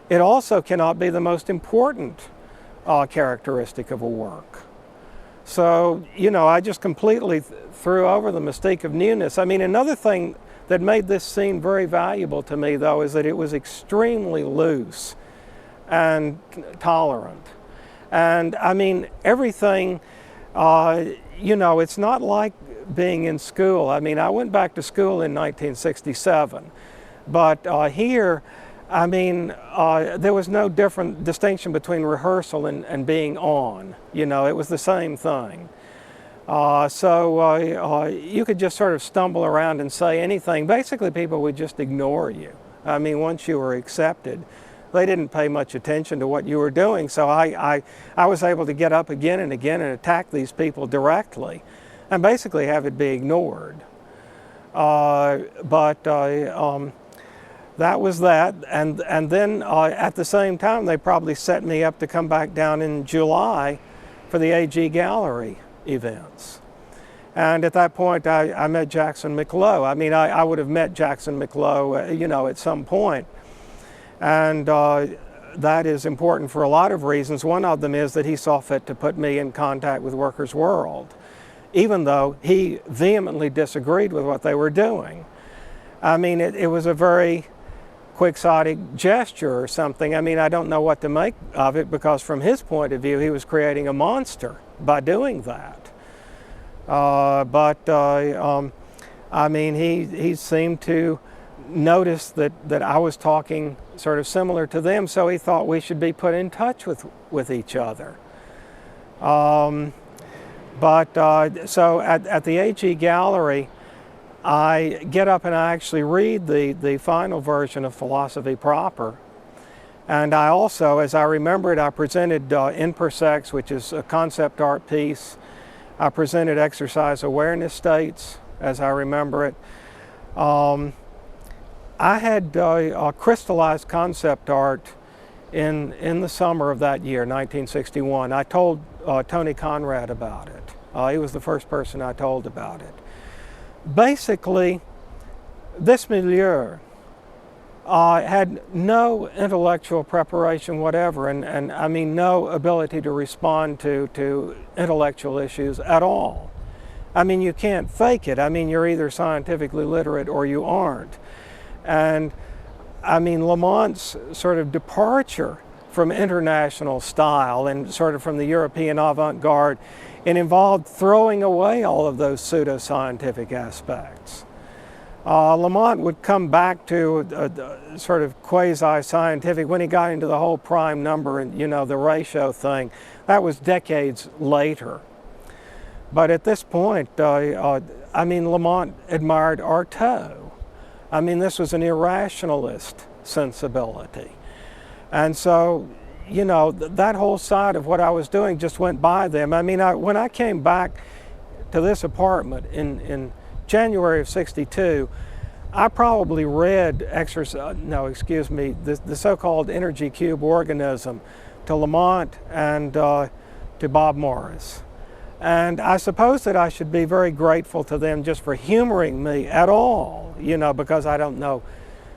it also cannot be the most important characteristic of a work. So, you know, I just completely threw over the mystique of newness. I mean, another thing that made this scene very valuable to me, though, is that it was extremely loose and tolerant. And I mean, everything, you know, it's not like being in school. I mean, I went back to school in 1967, but here, I mean, there was no different distinction between rehearsal and being on. You know, it was the same thing. So you could just sort of stumble around and say anything. Basically, people would just ignore you. I mean, once you were accepted, they didn't pay much attention to what you were doing. So I was able to get up again and again and attack these people directly and basically have it be ignored. That was that, and then at the same time they probably set me up to come back down in July for the AG Gallery events. And at that point I met Jackson McLough. I mean, I would have met Jackson McLough, you know, at some point. And that is important for a lot of reasons. One of them is that he saw fit to put me in contact with Workers' World, even though he vehemently disagreed with what they were doing. I mean, it was a very quixotic gesture or something. I mean, I don't know what to make of it, because from his point of view, he was creating a monster by doing that. I mean, he seemed to notice that I was talking sort of similar to them, so he thought we should be put in touch with each other. So at the AG Gallery, I get up and I actually read the final version of Philosophy Proper. And I also, as I remember it, I presented Impersex, which is a concept art piece. I presented Exercise Awareness States, as I remember it. I had crystallized concept art in the summer of that year, 1961. I told Tony Conrad about it. He was the first person I told about it. Basically, this milieu had no intellectual preparation whatever, and I mean no ability to respond to intellectual issues at all. I mean, you can't fake it. I mean, you're either scientifically literate or you aren't. And I mean, Lamont's sort of departure from international style and sort of from the European avant-garde, it involved throwing away all of those pseudoscientific aspects. Lamont would come back to sort of quasi-scientific when he got into the whole prime number and, you know, the ratio thing. That was decades later. But at this point, I mean, Lamont admired Artaud. I mean, this was an irrationalist sensibility. And so, you know, that whole side of what I was doing just went by them. I mean, when I came back to this apartment in January of '62, I probably read the so-called energy cube organism to Lamont and to Bob Morris. And I suppose that I should be very grateful to them just for humoring me at all, you know, because I don't know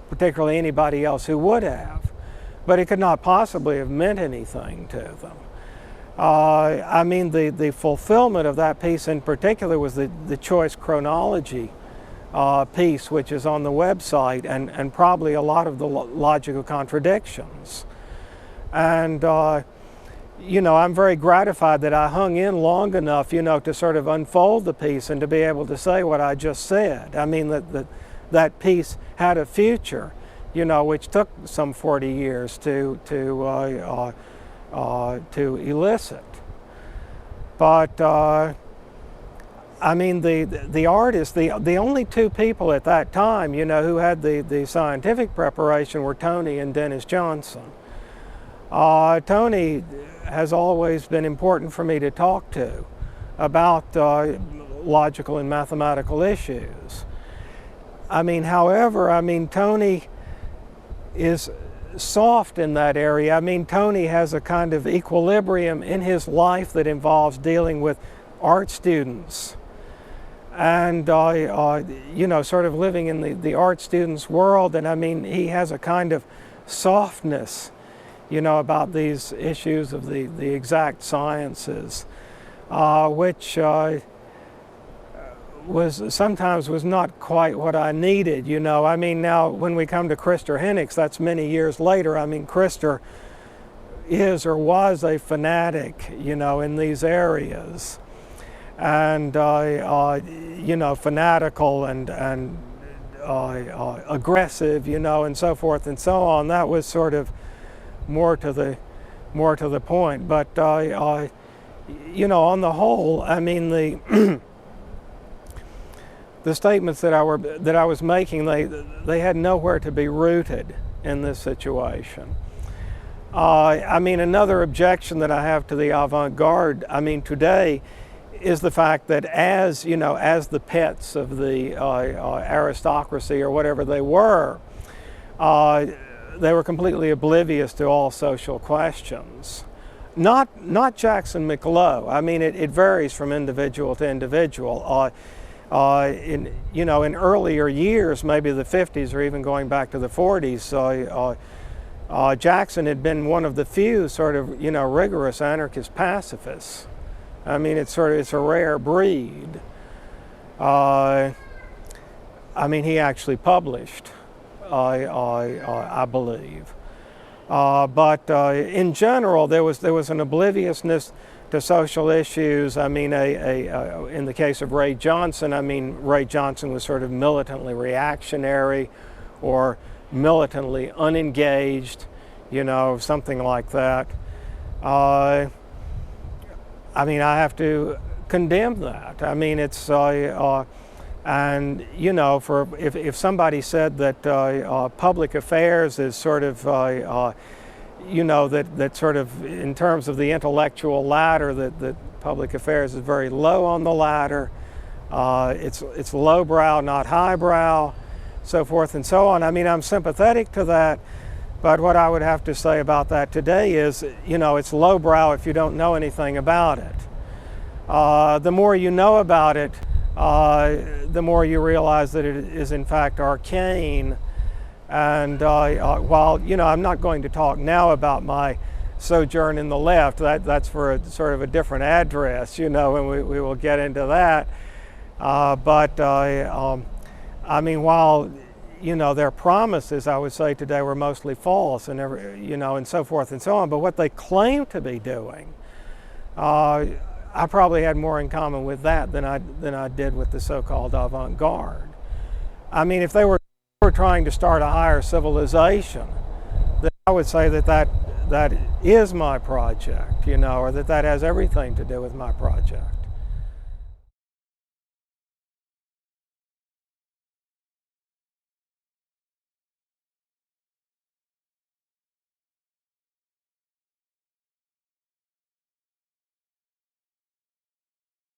particularly anybody else who would have. But it could not possibly have meant anything to them. I mean, the fulfillment of that piece in particular was the choice chronology piece, which is on the website, and probably a lot of the logical contradictions. And, you know, I'm very gratified that I hung in long enough, you know, to sort of unfold the piece and to be able to say what I just said. I mean, that piece had a future, you know, which took some 40 years to elicit. But I mean, the artists, the only two people at that time, you know, who had the scientific preparation were Tony and Dennis Johnson. Tony has always been important for me to talk to about logical and mathematical issues. I mean, however, I mean, Tony is soft in that area. I mean, Tony has a kind of equilibrium in his life that involves dealing with art students and, you know, sort of living in the art students' world. And I mean, he has a kind of softness about these issues of the exact sciences, which sometimes was not quite what I needed. I mean, now when we come to Christer Hennecks, that's many years later. I mean, Christer is or was a fanatic, in these areas, and fanatical and aggressive, and so forth and so on. That was sort of more to the point. But on the whole, I mean, the the statements that I was making, they had nowhere to be rooted in this situation. I mean, another objection that I have to the avant-garde, I mean, today, is the fact that as the pets of the aristocracy or whatever they were completely oblivious to all social questions. Not Jackson McLough. I mean, it varies from individual to individual. In earlier years, maybe the 50s or even going back to the 40s, Jackson had been one of the few sort of rigorous anarchist pacifists. I mean, it's a rare breed. I mean, he actually published, I believe. But in general, there was an obliviousness to social issues. I mean, in the case of Ray Johnson, I mean, Ray Johnson was sort of militantly reactionary or militantly unengaged, something like that. I mean, I have to condemn that. I mean, it's and if somebody said that public affairs is sort of that sort of in terms of the intellectual ladder, that public affairs is very low on the ladder. It's lowbrow, not highbrow, so forth and so on. I mean, I'm sympathetic to that. But what I would have to say about that today is, it's lowbrow if you don't know anything about it. The more you know about it, the more you realize that it is in fact arcane. And while, I'm not going to talk now about my sojourn in the left, that's for a sort of a different address, and we will get into that. But I mean, while their promises, I would say today, were mostly false, and and so forth and so on. But what they claim to be doing, I probably had more in common with that than I did with the so-called avant-garde. I mean, if they were trying to start a higher civilization, then I would say that is my project, or that has everything to do with my project.